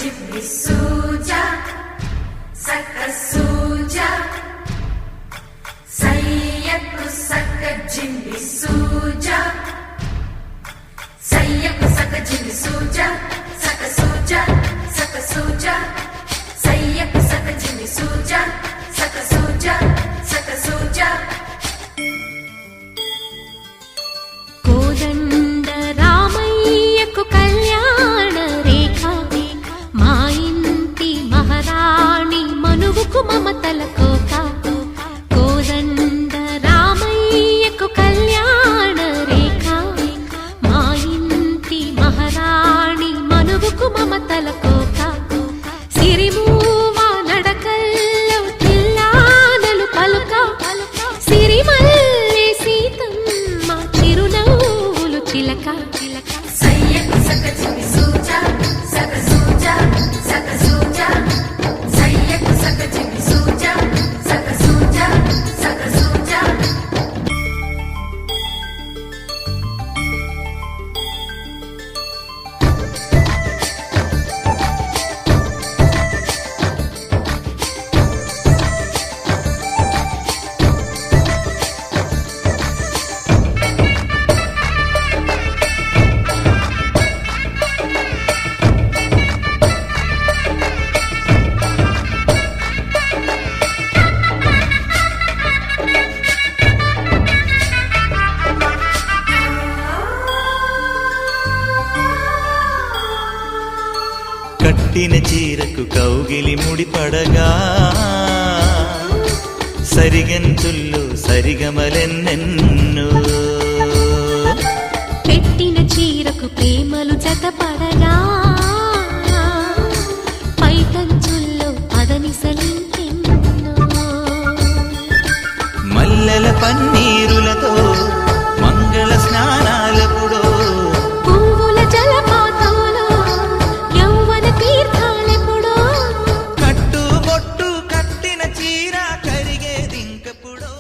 జిమ్మి సూజా సక్క సూజా సయ్యకు సక్క జిమ్మి సూజా సయ్యకు సక్క జిమ్మి సూజా సక్క సూజా సక్క సూజా సయ్యకు సక్క జిమ్మి సూజా సక్క సూజా సక్క సూజా కోదండ రామయ్యకు కళ్యాణ రేఖ మా ఇంటి మహారాణి మనువుకు మమతల కోక కోదండ రామయ్యకు కళ్యాణ రేఖ మా ఇంటి మహారాణి మనువుకు మమతల కోక సిరిమూవ నడకల్లో తిల్లానలు పలుక సిరిమల్లె సీతమ్మ చిరునవ్వులు చిలక సయ్యకు సక్క జిమ్మి సూజా సక్క సూజా సక్క సూజా సయ్యకు సక్క జిమ్మి సూజా సక్క సూజా సక్క సూజా కట్టిన చీరకు కౌగిలి ముడిపడగా సరిగంతుల్లో సరిగమలెన్నెన్నో పెట్టిన చీరకు ప్రేమలు జతపడగా పైటంచుల్లో పదనిసలింకెన్నో మల్లెల పన్నీరులతో మంగళ స్నానాలపుడో పువ్వుల జలపాతంలో యౌవన తీర్థాలెప్పుడో కట్టు బొట్టు కట్టిన చీర కరిగేదింకపుడో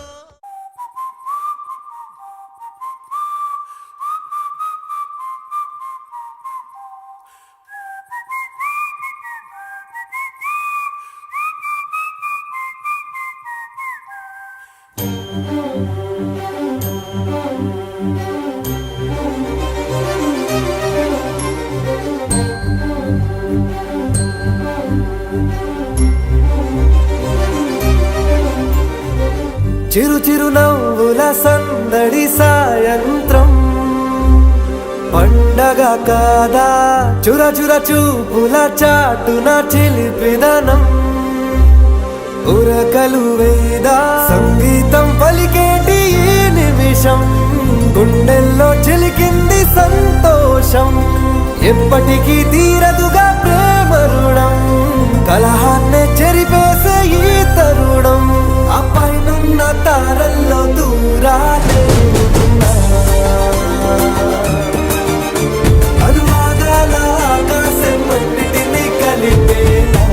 చిరు చిరు నవ్వుల సందడి సాయంత్రం పండగ కాదా చుర చుర చూపుల చాటున చిలిపిదనం ఉరకలు వేదా సంగీతం పలికేటి ఈ నిమిషం గుండెల్లో చిలికింది సంతోషం ఎప్పటికీ తీరదుగా ప్రేమ రుణం కలహాన్నే చెరిపేసే ఈ తరుణం ఆ పైనున్న తారల్లో దూరాలే ఉన్నా. అనువాదాల ఆకాశం అన్నిటినీ కలిపేలా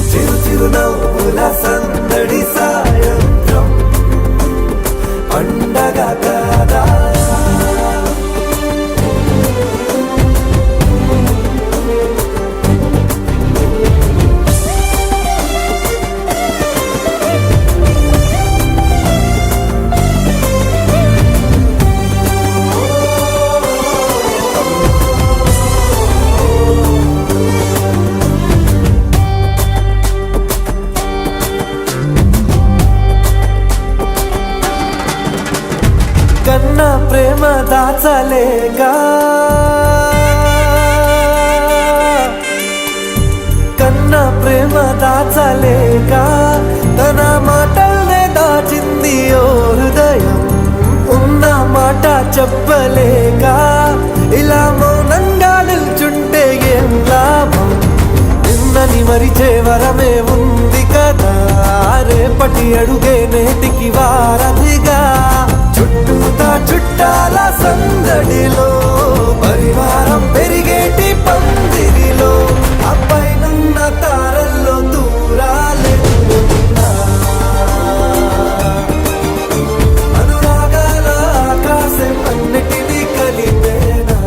చిరు చిరు నవ్వుల సందడి సాయంత్రం పండగ కాదా కన్నా ప్రేమ దాచలేక కన్నా ప్రేమ దాచలేక తన మాటల్నే దాచింది ఓ హృదయం ఉన్న మాట చెప్పలేక ఇలా మౌనంగా నిల్చుంటే ఏం లాభం నిన్నని మరిచే వరమే ఉంది కదా రేపటి అడుగే నేటికి వారధిగా చుట్టూ చుట్టాల సందడిలో పరివారం పెరిగేటి పందిరిలో అబ్బాయినున్న తారల్లో దూరాలెన్నున్నా అనురాగాల ఆకాశం అన్నిటినీ కలిపేనా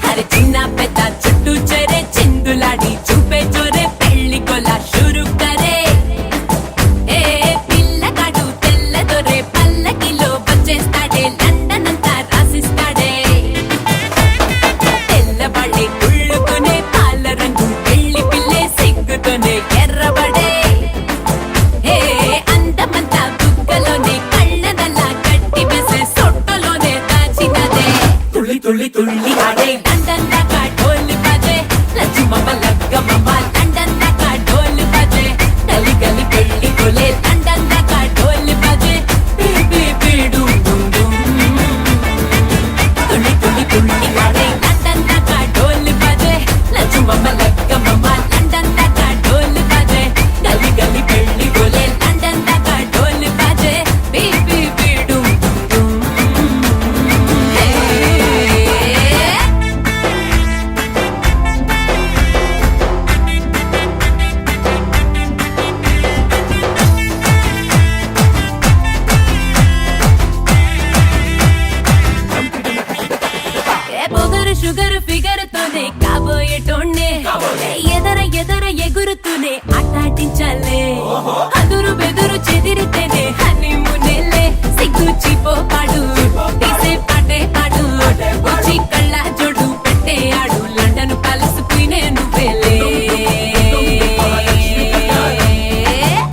అరే చిన్న పెద్ద చుట్టూ చెరే చిందులాడి చూపే చోరే పెళ్లి కొలా షురు కరే ఏ పిల్లగాడు తెల్ల దొరే పల్లకిలో వచ్చేస్తాడే లండన్ అంతా రాసిస్తాడే తెల్లబడి కుళ్ళుకునే పాల రంగు పెళ్లి పిల్లే సిగ్గుతోనే ఎర్రబడే ఏ అందమంతా బుగ్గలోనే కళ్ళనల్లా కట్టి వేసే సొట్టలోనే దాచినదే తుళ్ళి తుళ్ళి తుళ్ళి ఆడే లండన్ దాకా ఢోలు బజే లచ్చుమమ్మ లగ్గమమ్మ లండన్ దాకా ఢోలు బజే గలి గలి పెళ్లి కొలే లండన్ దాకా ఢోలు బజే బీ బీడు డుమ్ డుమ్ తుళ్ళి తుళ్ళి తుళ్ళి ఆడే లండన్ దాకా ఢోలు బజే లచ్చుమమ్మ లగ్గమమ్మ లండన్ దాకా ఢోలు బజే గలి గలి పెళ్లి కొలే లండన్ దాకా ఢోలు బజే బీ బీడు డుమ్ హే ఏ పొగరు షుగర్ ఫిగర్ తోనే కాబోయేటోన్నే ఎదర ఎదర ఎగురుతూనే ఆటాటించాలే అదురు బెదురు చెదిరితేనే హనీమూనేలే సిగ్గు చీపో పాడు తీసే పాటే పాడు వచ్చి కళ్ళ జోడు పెట్టే ఆడు లండన్ ప్యాలెస్ పోయినే నువ్వేలే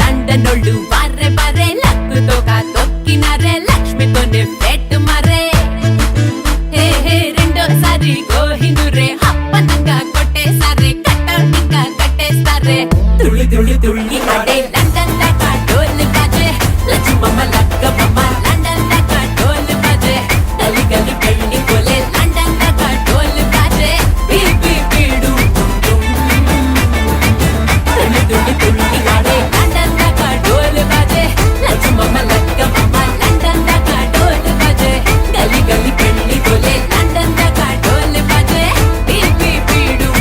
లండనోళ్ళు బార్రే బార్రే లక్కుతో తొక్కినారే లక్ష్మితోనే పెట్టు మరే రెండోసారి గోహిందురే అప్పనంగా కొట్టేసారే కట్టింగా కట్టేస్తారే తుళ్ళి తుళ్ళి తుళ్ళి ఆడే లండన్ దాకా ఢోలు బజే లచ్చుమమ్మ లగ్గమమ్మ లండన్ దాకా ఢోలు బజే గలి గలి పెళ్లి కొలే లండన్ దాకా ఢోలు బజే బీ బీడు తుళ్ళి తుళ్ళి తుళ్ళి ఆడే లండన్ దాకా ఢోలు బజే లచ్చుమమ్మ లగ్గమమ్మ లండన్ దాకా ఢోలు బజే గలి గలి పెళ్లి కొలే లండన్ దాకా ఢోలు బజే బీ బీడు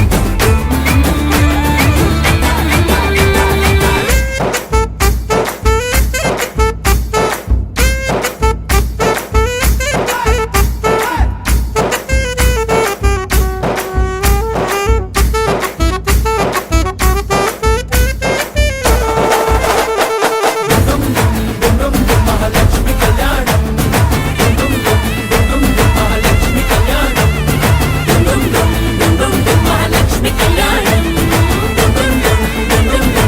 మహాలక్ష్మి కళ్యాణం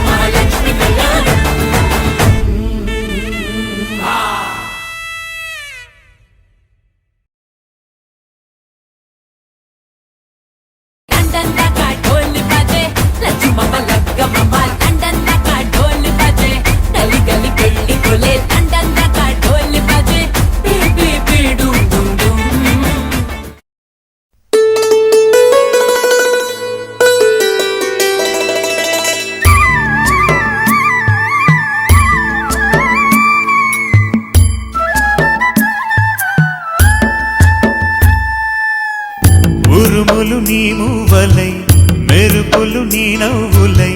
మహాలక్ష్మి కళ్యాణం లండన్ దాకా ఢోలు బజే లచ్చుమమ్మ లగ్గమమ్మ లండన్ దాకా ఢోలు బజే గలి గలి పెళ్లి కొలే లండన్ దాకా ఢోలు బజే బీ బీడు డుమ్ డుమ్ ఉరుములు నీ మూవలై మెరుపులు నీ నవ్వులై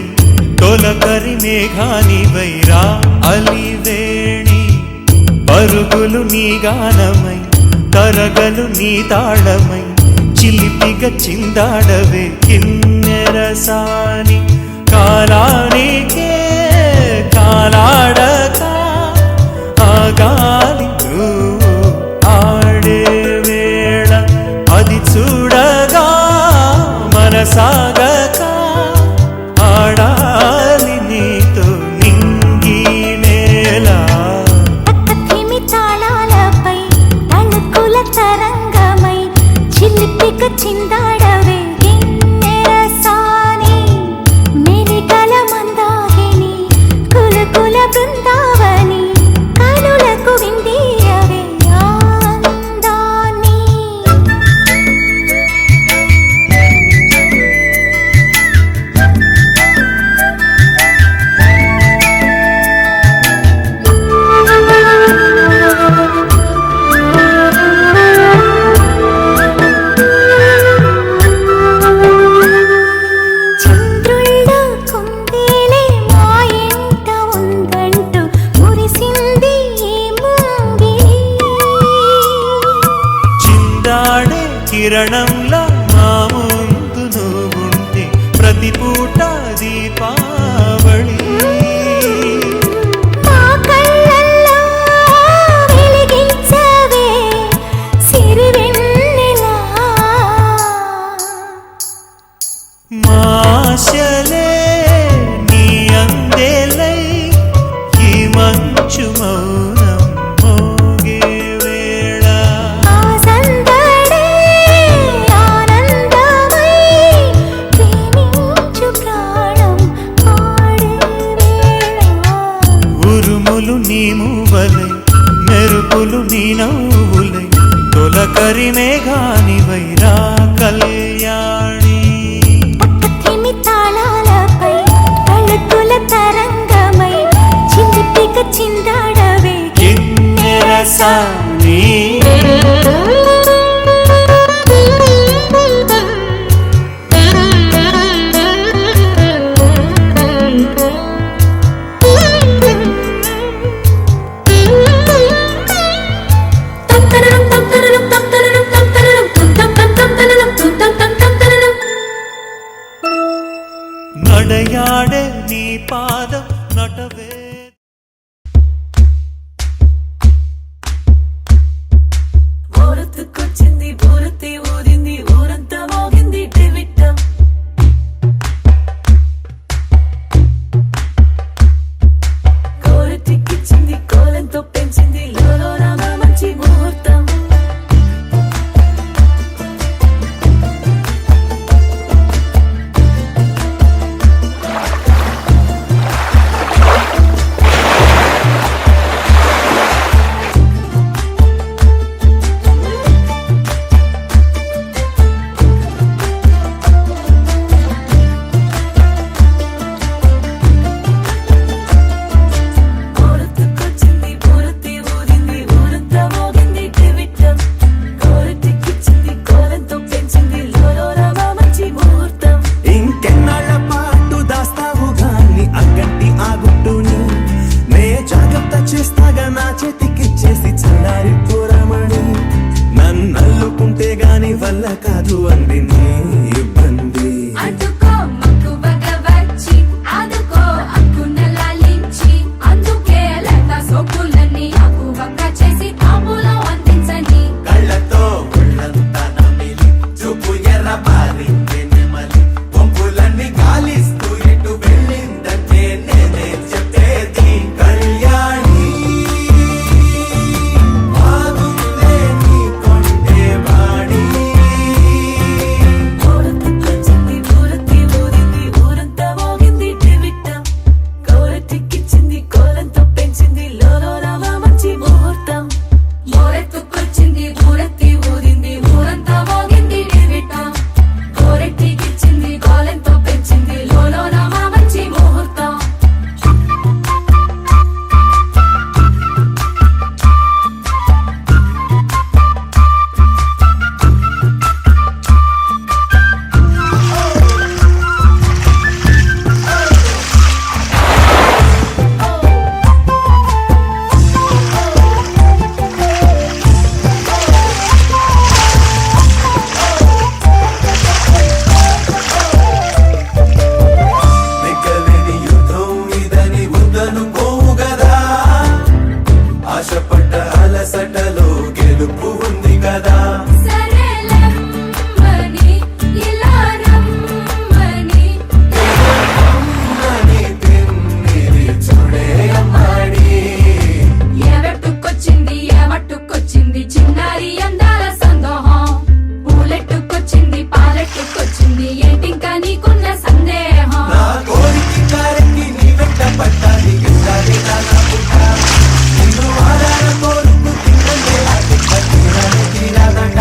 తొలకరి మేఘాని వైరా అలివేణి పరు పరుగులు నీ గానమై తరగలు నీ తాళమై చిలిపిగ చిందాడవే కిన్నెరసాని కాలానికే కాలాడక ఆగాలి నువ్వు ఆడే వేళ అది చూడగా మనసాగక ఆడాలి నీతో నింగి నేల పక్కకిమి తాళాలపై తళుకుల తరంగమై చిలిపిక చిందాడవే గిన్నెరసాని మెలికల మందాకిని కులకుల బృందావని కనులకు విందీయవే ఆనందాన్ని చంద్రుళ్ళ కుందేలే మా ఇంట ఉందంటూ మురిసింది ఈ ముంగిలి చిందాడే కిరణంలా మా ముందు నువ్వుంటే ప్రతి పూట దీపావళి మా కళ్ళల్లో వెలిగించవే సిరివెన్నెలా మాశలే నీ అందేలై ఈ మంచు మౌనం మోగే వేళ ఆ సందడే ఆనందమై ప్రేమించు ప్రాణం పాడే వేళ ఉరుములు నీ మూవలై మెరుపులు నీ నవ్వులై తొలకరి మేఘానివై రా కళ్యాణి పక్కకిమి తాళాలపై తళుకుల తరంగమై చిలిపిక చిందాడవే కిన్నెరసాని నడయాడే నీ పాదం నటవే ఊరొత్తుకొచ్చింది ఊరొత్తి ఊరింది ఊరంతా మోగింది డెవిట్టం కోరటిక్కిచ్చింది కోలంతో పెంచింది లోలో రామ మంచి ముహూర్తం ఊరొత్తుకొచ్చింది ఊరొత్తి ఊరింది ఊరంతా మోగింది డెవిట్టం కోరటిక్కిచ్చింది కోలంతో పెంచింది లోలో రామ మంచి ముహూర్తం ఇంకెన్నాళ్ళ పాటు దాస్తావు గాని అగ్గంటి ఆ గుట్టుని నే జాగ్రత్త చేస్తాగా నా చేతికిచ్చేసి చల్లారి పోరమణి నన్నల్లుకుంటే గాని వల్ల కాదు అంది నీ ఇబ్బంది అడ్డుకో మక్కువగా వచ్చి ఆదుకో అక్కున లాలించి అందుకే లత సోకులన్నీ అక్కువక్క చేసి తాంబూలం అందించని కళ్ళతో ఒళ్ళంతా నమిలి చూపు ఎర్ర బారింది నెమలి వంపులన్నీ గాలిస్తూ ఎటు వెళ్ళిందంటే నేనే చెప్పేది కళ్యాణి బాగుందే నీ కొండే వాడి ఆశపడ్డ అలసటలో గెలుపు ఉంది కదా సరేలమ్మని ఇలా రమ్మని అమ్మని తిన్నిది చూడే అమ్మాడి ఏమట్టుకొచ్చింది చిన్నారి అందాల సందోహం పూలెట్టుకొచ్చింది పాలెట్టుకొచ్చింది ఏంటింకా నీకున్న సందేహం నా కోరిక కారెక్కి నీ వెంట పట్టాలి గిట్టాలి నా పుట్ట నిన్ను ఆధార కోరుకు తిన్నందే అది పట్టిరాని తీరాదట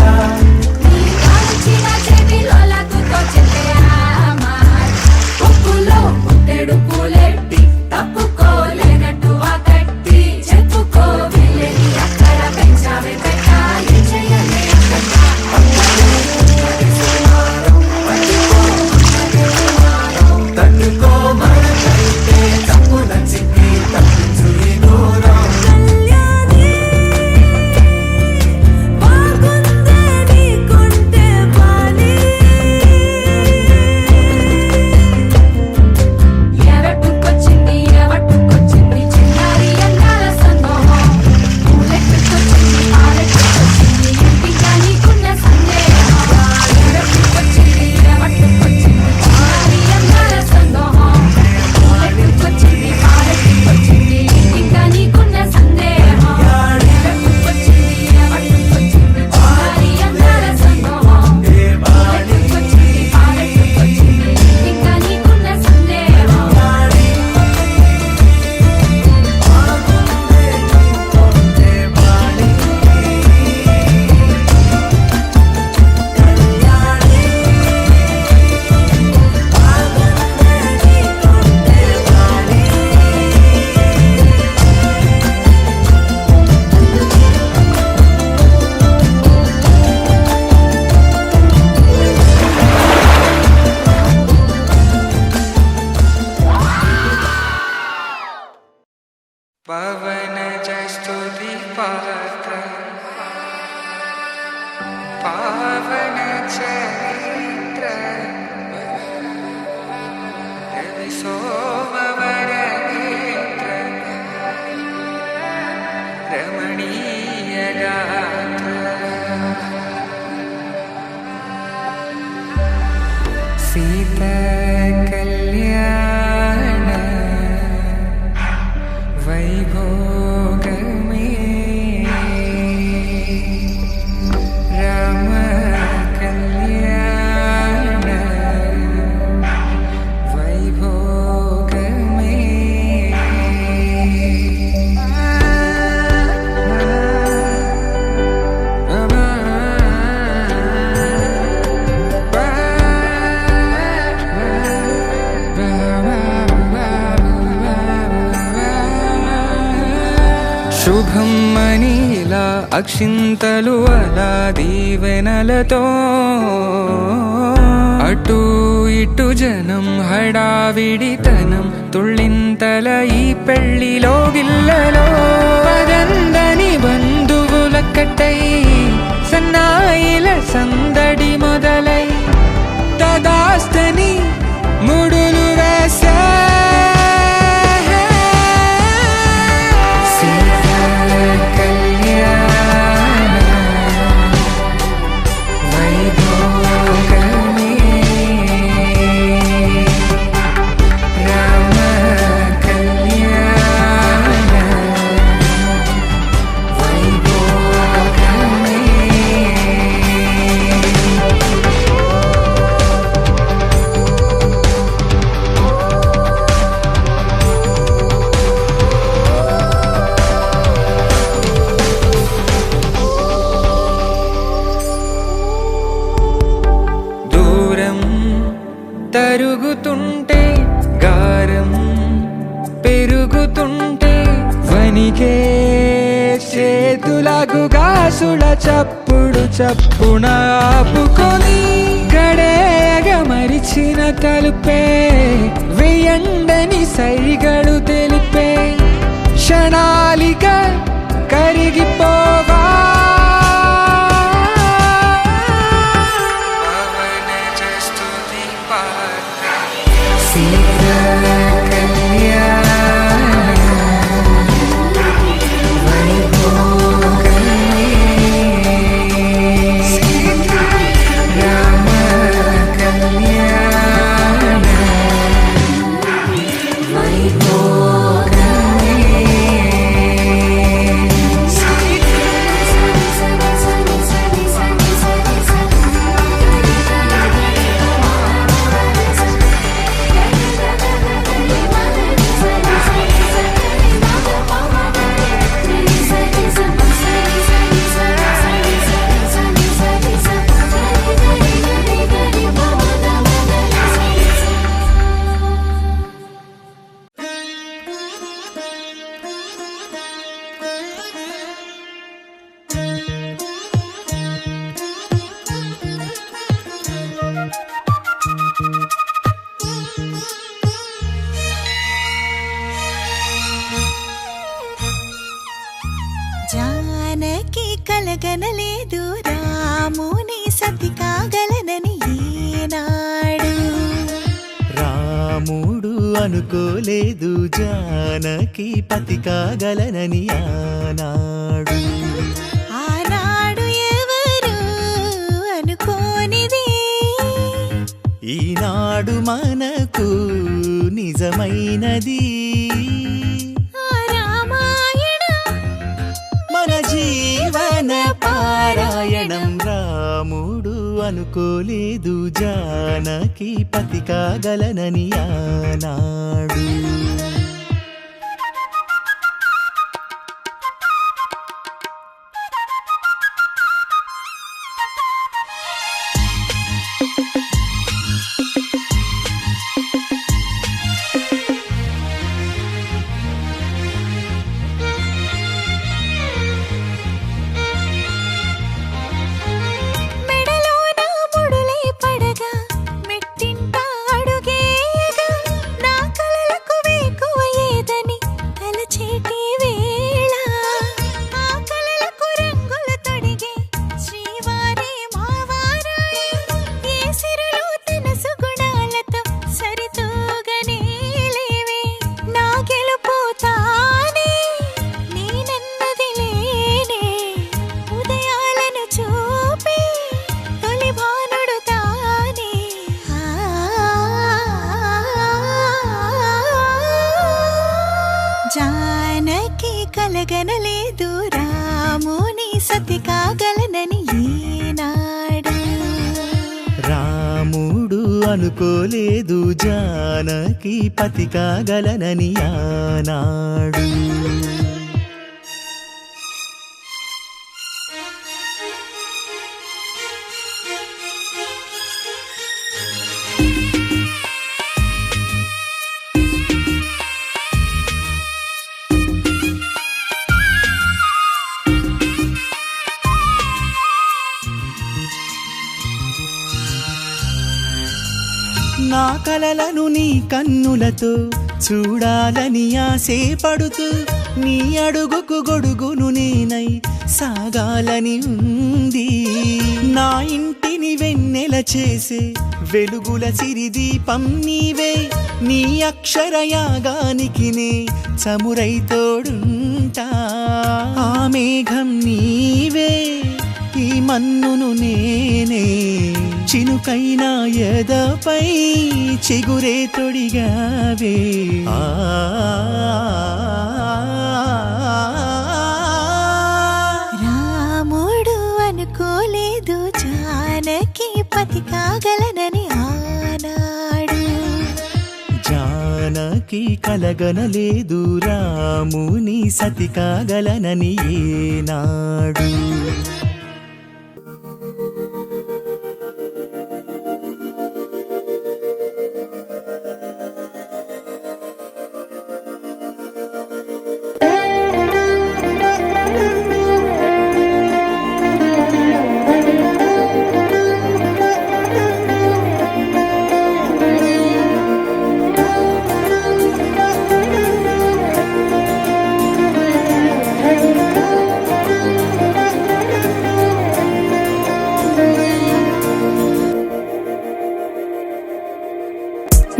నీ కాల్చిన చెవిలో లగ్గుతో చెయ్యామాయ్ పొక్కులో పుట్టెడు పూలెట్టి తప్పుకోలేనట్టు ఆ కట్టి చెప్పుకో వెళ్ళని అక్కడ పెంచావే పెట్ట ఏం చెయ్యలే తట్టుకో మనకైతే తప్పు నచ్చికి తప్పించు ఈ దూరం ఏమట్టుకొచ్చింది చిన్నారి అందాల సందోహం పూలెట్టుకొచ్చింది పాలెట్టుకొచ్చింది ఏంటింకా నీకున్న సందేహం ఏమట్టుకొచ్చింది చిన్నారి అందాల సందోహం పూలెట్టుకొచ్చింది పాలెట్టుకొచ్చింది ఏంటింకా నీకున్న సందేహం ఏమట్టుకొచ్చింది చిన్నారి అందాల సందోహం పూలెట్టుకొచ్చింది పాలెట్టుకొచ్చింది ఏంటింకా నీకున్న సందేహం పవన జస్తుతి పాత్ర పావన చరిత్ర రవి సోమవర నేత్ర రమణీయ గాత్ర సీత కళ్యాణ వైభోగమే రామ కళ్యాణ వైభోగమే శుభం మనీలా అక్షింతలు అలా దీవెనలతో అటు ఇటు జనం హడావిడితనం తుళ్ళింతల ఈ పెళ్లిలో గిల్లలో పదందని బంధువులక్కటై సన్నాయిల సందడి మొదలై తదాస్తని ముడులు వేసా తరుగుతుంటే గారం పెరుగుతుంటే వనికే చేతులకు గాసుల చప్పుడు చప్పున ఆపుకొని గడేగ మరిచిన తలుపే వెయ్యండని సైగడు తెలిపే క్షణాలిక కరిగిపోవా Kalian జానకి కలగనలేదు రాముని సతి కాగలనని ఈనాడు. రాముడు అనుకోలేదు జానకి పతి కాగలనని ఆనాడు. ఆనాడు ఎవరు అనుకోనిది ఈనాడు మనకు నిజమైనది. ఆ రామాయణం మన జీవన పారాయణం. రాముడు అనుకోలేదు జానకి పతి కాగలనని ఆనాడు. మెడలోన ముడులే పడగా మెట్టింట అడుగేయగా నా కలలకు వేకువ ఏదని తలచేటి వేళ ఆ కలలకు రంగులు తొడిగే శ్రీవారి మావారాయే ఏ సిరులు తన సుగుణాలతో సరితూగనే లేవే నా గెలుపు తానే నేనన్నది లేనే ఉదయాలను చూపే తొలి భానుడు తానే. జానకి కలగనలేదు రాముని సతి కాగలనని ఈనాడు. రాముడు అనుకోలేదు జానకి పతి కాగలనని ఆనాడు. నా కలలను నీ కన్నులతో చూడాలని ఆశపడుతూ నీ అడుగుకు గొడుగును నేనై సాగాలని ఉంది. నా ఇంటిని వెన్నెల చేసే వెలుగుల సిరిదీపం నీవే. నీ అక్షరయాగానికి నే చమురై తోడుంటా. ఆ మేఘం నీవే ఈ మన్నును నేనే చినుకైనా ఎదపై చిగురే తొడిగావే. రాముడు అనుకోలేదు జానకి పతి కాగలనని ఆనాడు. జానకి కలగనలేదు రాముని సతి కాగలనని ఏనాడు.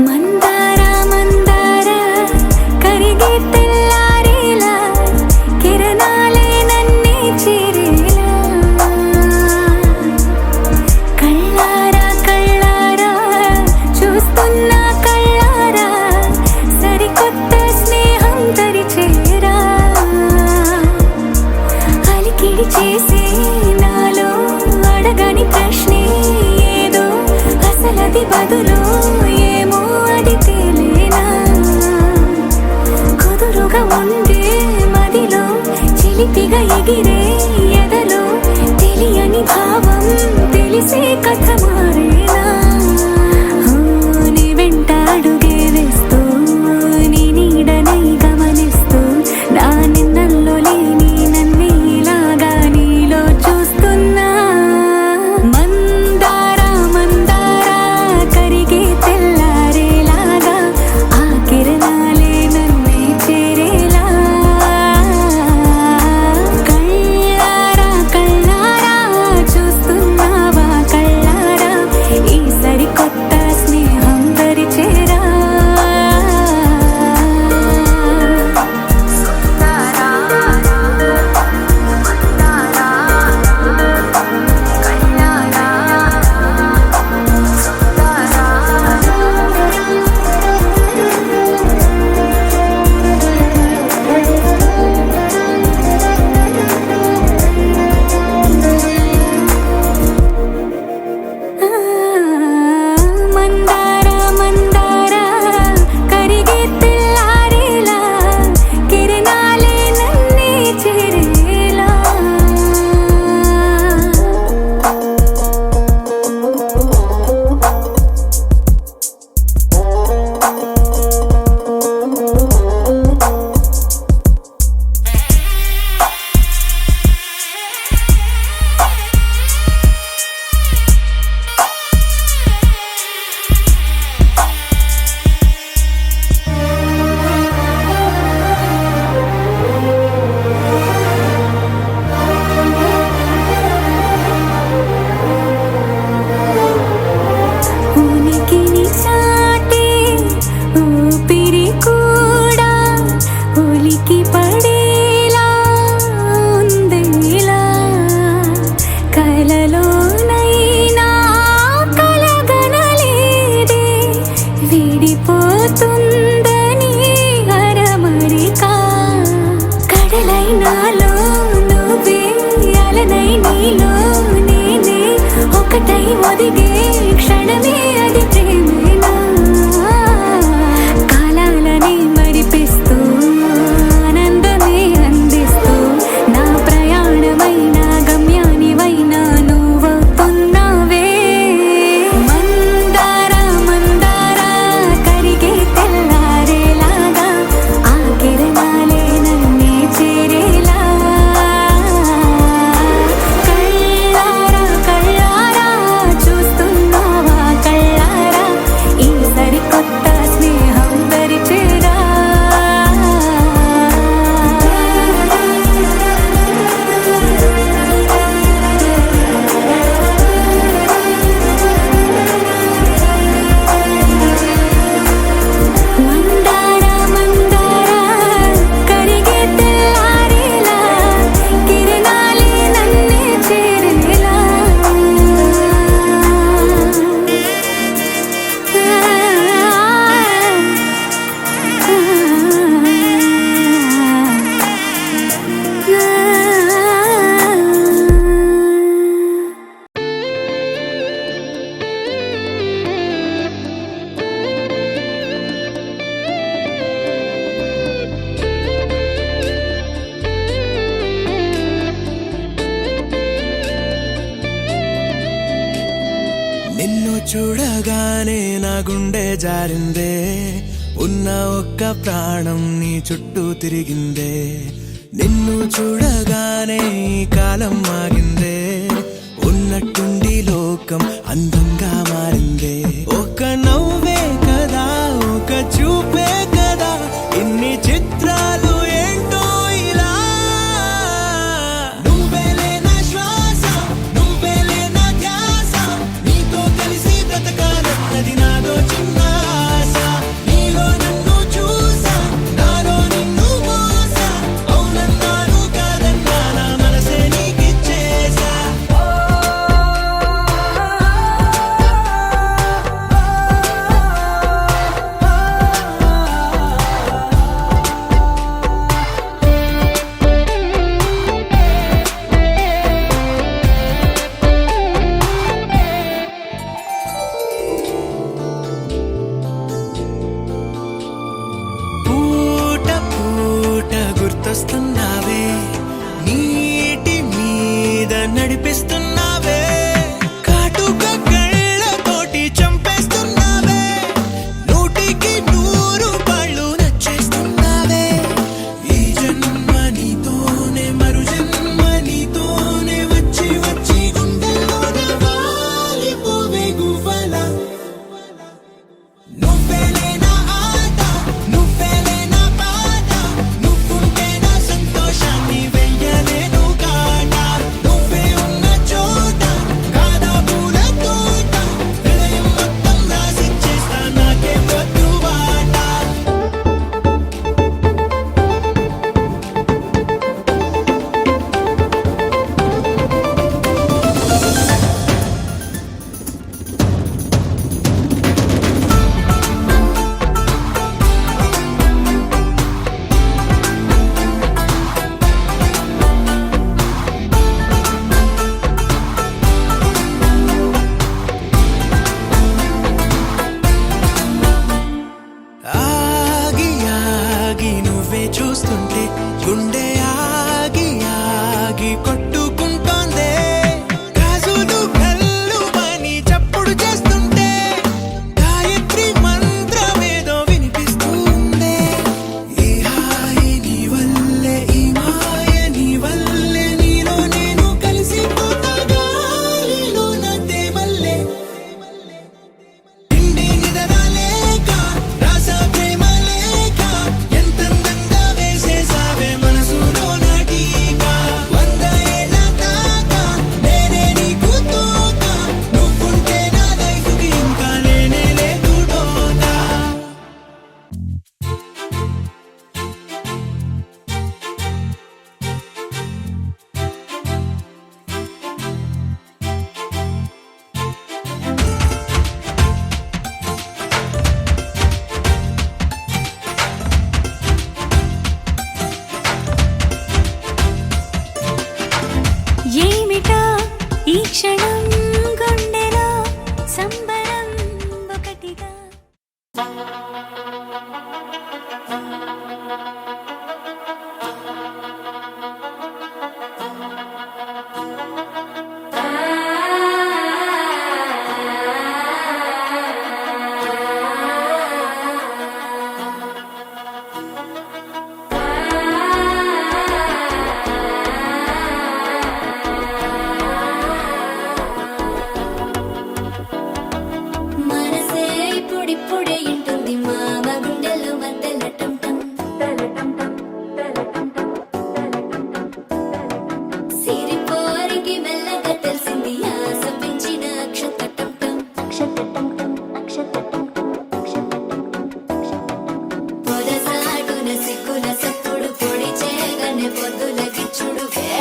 మందార మందార కరిగే తెల్లారేలా కిరణాలే నన్నే చేరేలా కళ్ళారా కళ్ళారా చూస్తున్నా కళ్ళారా సరికొత్త స్నేహం తరిచేరా అలికిడి చేసే నాలో అడగని ప్రశ్నే ఏదో అసలది బదులు ఏమో అది తేలేనా కుదురుగా ఉండే మదిలో చిలిపిగా ఎగిరే ఎదలో తెలియని భావం తెలిసే కథ మారేనా నీ వెంట అడుగే వేస్తూ నీ నీడనై గమనిస్తూ నా నిన్నల్లో లేని నన్నే ఇలాగా నీలో చూస్తున్నా మందార మందార కరిగే తెల్లారేలాగా ఆ కిరణాలే నన్నే చేరేలా కళ్ళారా ఒకటై ఒదిగే క్షణమే అది ప్రేమేనా కాలాలని మరిపిస్తూ ఆనందమే అందిస్తూ నా ప్రయాణమైన గమ్యానివైనా నువ్వవుతున్నావే మందార మందార కరిగే తెల్లారేలాగా ఆ కిరణాలే నన్నే చేరేలా కళ్ళారా కళ్ళారా చూస్తున్నావా కళ్ళారా ఈ సరికొత్త స్నేహం పరిచేరా మందార మందార కరిగే తెల్లారేలా కిరణాలే నన్నే చేరేలా నిన్ను చూడగానే నా గుండె జారిందే ఉన్న ఒక్క ప్రాణం నీ చుట్టూ తిరిగిందే నిన్ను చూడగానే ఈ కాలం ఆగిందే ఉన్నట్టుండి లోకం అందంగా మారిందే ఒక నవ్వే కదా ఒక చూపే కదా ఇన్ని చిత్రాలు ఏంటో ఇలా నువ్వేలే నా శ్వాస నువ్వేలే నా ధ్యాస నీతో కలిసి బ్రతకాలన్నది నాదో చిన్న ఆశ నీలో నన్ను చూసా నాలో నిన్ను మోసా అవునన్నాను కాదన్నా నా మనసే నీకిచ్చేసా పూట పూట గుర్తొస్తున్నావే నీటి మీద నడిపిస్తున్నావే కాటుక కళ్ళతోటి చంపేస్తున్నావే నూటికి 100 పళ్ళు నచ్చేస్తున్నావే ఈ జన్మ నీతోనే మరు జన్మ నీతోనే వచ్చి వచ్చి గుండెల్లోన వాలిపోవే గువ్వలా నువ్వేలే నా ఆట నువ్వేలే నా పాట నువ్వుంటే నా సంతోషాన్ని వెయ్యలేను కాట నువ్వే ఉన్న చోట కాదా పూల తోట హృదయం మొత్తం రాసిచ్చేస్తా నాకే వద్దు బాట ఆగి ఆగి నువ్వే చూస్తుంటే గుండె ఆగి ఆగి కొట్టుకుంటోందే గాజులు కళ్ళు పని చప్పుడు చేస్తుంటే గాయత్రి మంత్రమేదో వినిపిస్తుందే ఈ హాయి నీ వల్లే ఈ మాయ నీ వల్లే నీలో నేను కలిసిపోతా గాలిలో నదే వల్లే ఇండి నిదరాలేక రాస ప్రేమ లేక ఎంతందంగా వేసేసావే మనసులో నాటీగా 100 ఏళ్ళ దాకా నేనే నీకు తోక నువ్వుంటే నా లైఫ్కి ఇంకా లేనే లేదు డోకా ఏమిటా ఈ క్షణం గుండె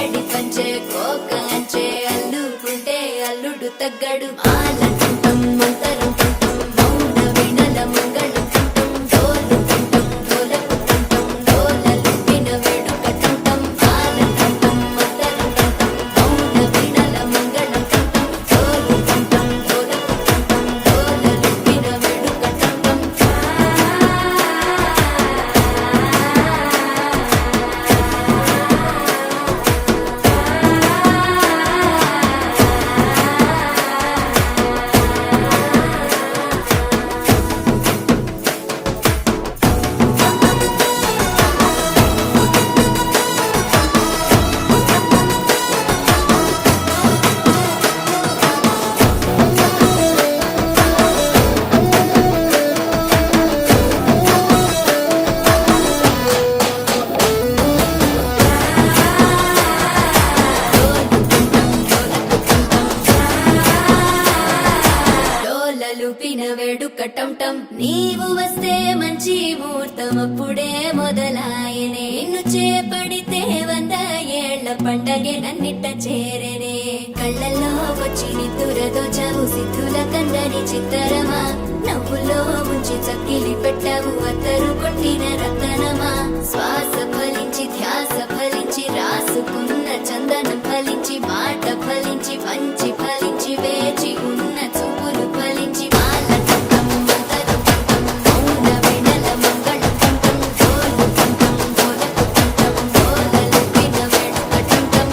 మేడి పంచే కోక అంచే అల్లుకుంటే అల్లుడు తగ్గడు ఆలంటుంటం మంతరం టుంటం మౌన వినల మంగళం టుంటం డోలు టుంటం డోలకు టుంటం డోలలు విన వేడుక టుంటం ఆలంటుంటం మంతరం టుంటం మౌన వినల మంగళం టుంటం డోలు టుంటం డోలకు టుంటం డోలలు విన వేడుక టుంటం డోలలు పిన వేడుక టంటం నీవు వస్తే మంచి ముహూర్తం అప్పుడే మొదలాయనే నిన్ను చేపడితే 100 ఏళ్ల పండగే నన్నిట్ట చేరనే కళ్ళల్లో వచ్చి నిద్దురతో చవు సిద్ధుల కందని చిత్తరమా నవ్వులో ముంచి చక్కిలి పెట్టవు అత్తరు కొట్టిన రతనమా శ్వాస ఫలించి ధ్యాస ఫలించి రాసుకున్న చందనం ఫలించి మాట ఫలించి వంచి ఫలించి వేచి ఉన్న చూపులు ఫలించి మాల టుంటం మంతరం టుంటం మౌన వినల మంగళం టుంటం డోలు టుంటం డోలకు టుంటం డోలలు విన వేడుక టుంటం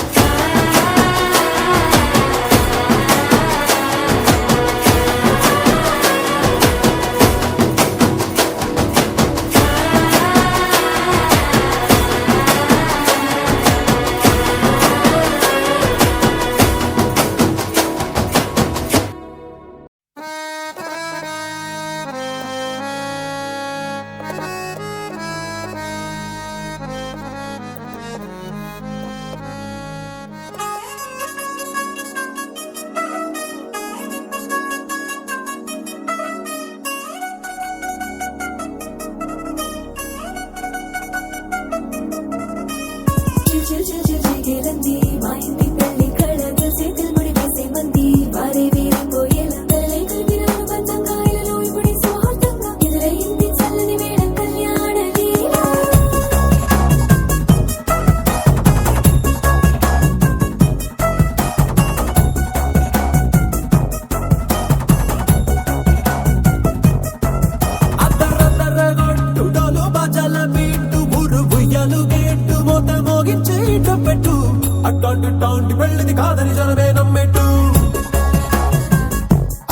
చిగిరంది మా ఇంటి పెళ్లి కళగా చేతులు ముడి వేసే మంది వారే వీరిపోయేలా తలలే కలిపిన పంచంగాయలలో ఇప్పుడు స్వార్థంగా ఎదురైంది చల్లని వేళ కళ్యాణ లీల అద్దరద్దరగొట్టు డోలు బాజాల బీటు ఊరు ఉయ్యాలు గేట్టు మోత మోగించే పెట్టు అట్టాంటి టాంటి పెళ్ళిది కాదని జనమే నమ్మెట్టు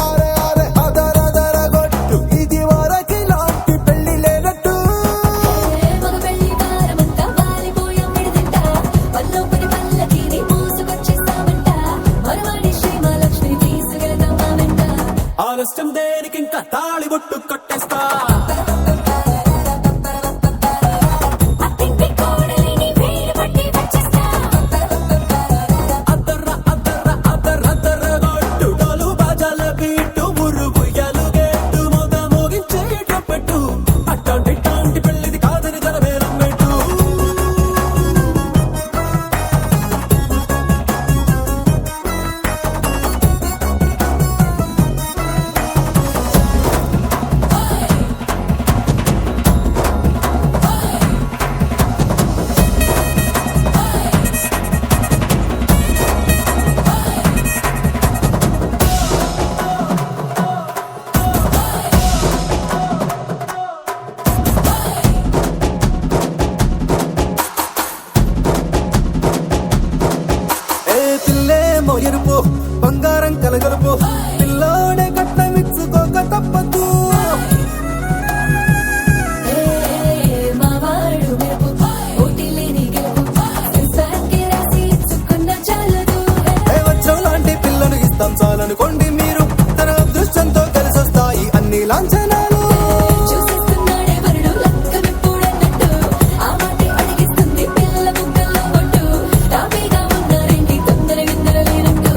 అరే అరే అదరదరగొట్టు ఇది వరకి లాంటి పెళ్లి లేనట్టు మగ పెళ్లి వారమంతా వాలిపోయాం విడిదింట పల్లోపని పల్లకిని మోసుకొచ్చేస్తామంట మరవాడి శ్రీమహాలక్ష్మిని తీసుకెళ్తాం మా వెంట ఆలస్యం దేనికి ఇంకా తాళి బొట్టు కట్టేస్తా అత్తింటి కోడలిని వేలు పట్టి వచ్చేస్తా అద్దర్ర అద్దర్ర అద్దరద్దరగొట్టు డోలు బాజాల బీటు ఊరు ఉయ్యాలు గేట్టు మోత మోగించే పెట్టు అట్టాంటి టాంటి పెళ్ళిది కాదని జనమే నమ్మెట్టు ఏ పిల్లేమో ఎరుపు బంగారం కలగలుపు పిల్లోడే కట్ట విచ్చుకోక తప్పదు మా వాడు మెరుపు ఓటిలేని గెలుపు సంసార్కి రాసి ఇచ్చుకున్న చాలదు ఏ వచ్చం లాంటి పిల్లను ఇస్తాం చాలనుకోండి మీరు తన అదృష్టంతో కలిసొస్తాయి అన్ని లాంఛనాలు చూసేస్తున్నాడే వరుడు లక్కమిప్పుడన్నట్టు ఆ మాటే అడిగిస్తుంది పిల్ల ముగ్గల్లో పట్టు తాపీగా ఉన్నారేంటి తొందర విందర లేనట్టు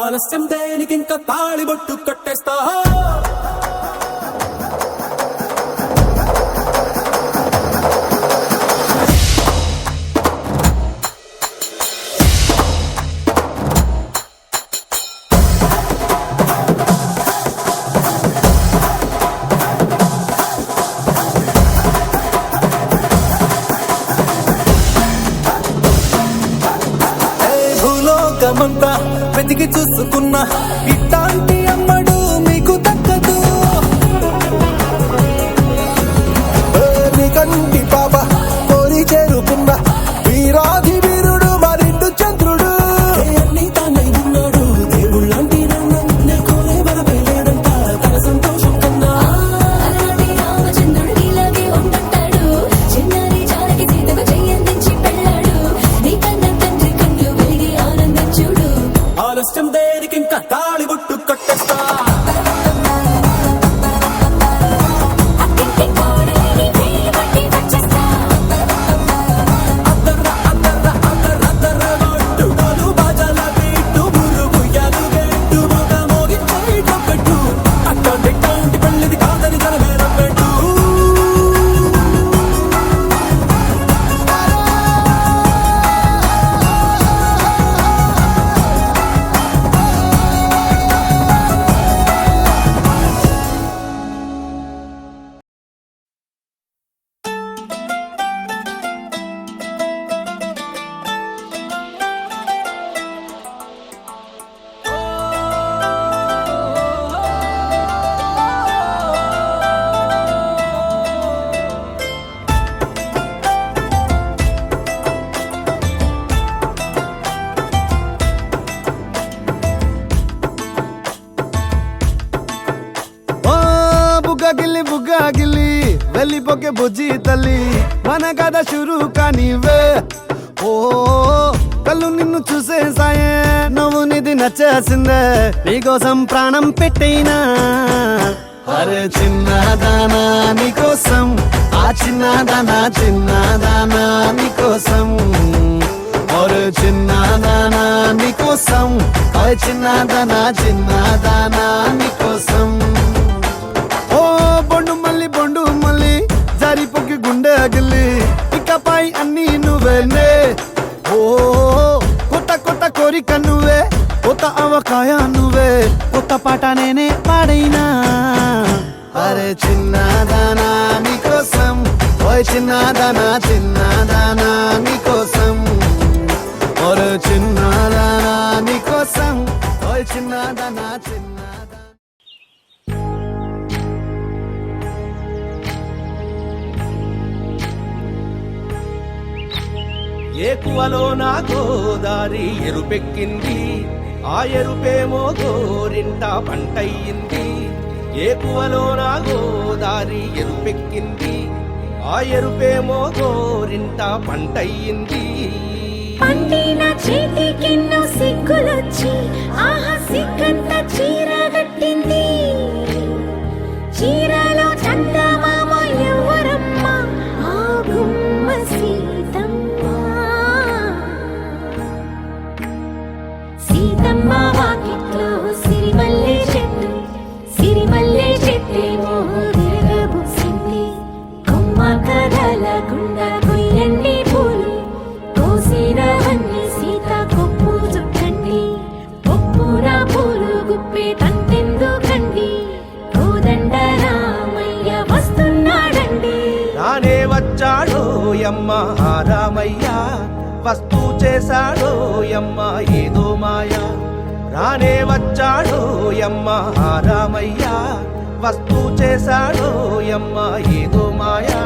ఆలస్యం దేనికి ఇంకా తాళి బొట్టు కట్టేస్తా లోకమంతా వెతికి చూసుకున్నా ఇట్లాంటి అమ్మడు మీకు దక్కదు. నీ కంటి పాప కోరి చేరుకున్న వీరాధి వీరుడు మరిండు చంద్రుడు. అన్ని తానై ఉన్నాడు దేవుళ్ళంటి నన్ను కోరే వరమే లేడంట తన సంతోషం కన్నా. అలాంటి రామచంద్రుడు ఇలాగే ఉంటుంటాడు. చిన్నారి జానకి సీతకు చెయ్యందించి పెళ్ళాడు. నీ కన్న తండ్రి కళ్ళు వెలిగి ఆనందం చూడు. ఆలస్యం దేనికి ఇంకా తాళి బుట్టు కొట్టేస్తా. అక్కింటి కోడలిని వేలు పట్టి వచ్చేస్తా. అద్దర్ర అద్దర్ర అద్దర్ర అద్దర్ర గొట్టు డోలు బాజాల బీటు మురుగు ఎలుగెట్టు మొగ మోగించే ట్రంపెట్టు. అట్టాంటి పెళ్ళిది కాదని జనమేరం పెట్టు. బుగ్గాగిల్లి వెళ్ళిపోకే బుజ్జి తల్లి మన కథ షురు కానివే. ఓ కళ్ళు నిన్ను చూసేసాయే నువ్వు నిధి నచ్చేసిందే నీకోసం ప్రాణం పెట్టైనా. అరే చిన్నదానా నీకోసం ఆ చిన్నదానా చిన్నదానా నీకోసం. ఒరే చిన్నదానా నీకోసం ఆ చిన్నదానా చిన్నదానా నీకోసం. ఓ బొండు మళ్ళీ జారిపోకి గుండె అగిలి ఇకపై అన్ని నువ్వేనే. ఓ కొత్త కోరిక నువ్వే కొత్త అవకాయ నువ్వే కొత్త పాట నేనే పాడైనా. అరే చిన్నదానా నీకోసం ఓయ్ చిన్నదానా చిన్నదానా నీకోసం. ఒరే చిన్నదానా నీకోసం ఓయ్ చిన్నదానా చిన్నదానా. ఏకువలో నా గోదారి ఎరుపెక్కింది ఆ ఎరుపేమో గోరింట పంటయ్యింది. ఏకువలో నా గోదారి ఎరుపెక్కింది ఆ ఎరుపేమో గోరింట పంటయ్యింది. పండిన చేతికెన్నో సిగ్గులొచ్చి ఆహా సిగ్గంత చీర కట్టింది. చీరలో చందమామ ఎవరమ్మ ఆ గుమ్మ సీతమ్మ. సీతమ్మ వాకిట్లో సిరిమల్లె చెట్టు సిరిమల్లె చెట్టేమో విరగబూసింది. కొమ్మ కదలకుండా కొయ్యండి పూలు కోసినవన్నీ సీత కొప్పు చుట్టండి. కొప్పున పూలు గుప్పే తంతెందుకండి కోదండ రామయ్య వస్తున్నాడండి. రానే వచ్చాడో యమ్మ రామయ్య వస్తూ చేశాడో యమ్మ ఏదో మాయా. రానే వచ్చాడో యమ్మ రామయ్య వస్తూ చేశాడో యమ్మ ఏదో మాయా.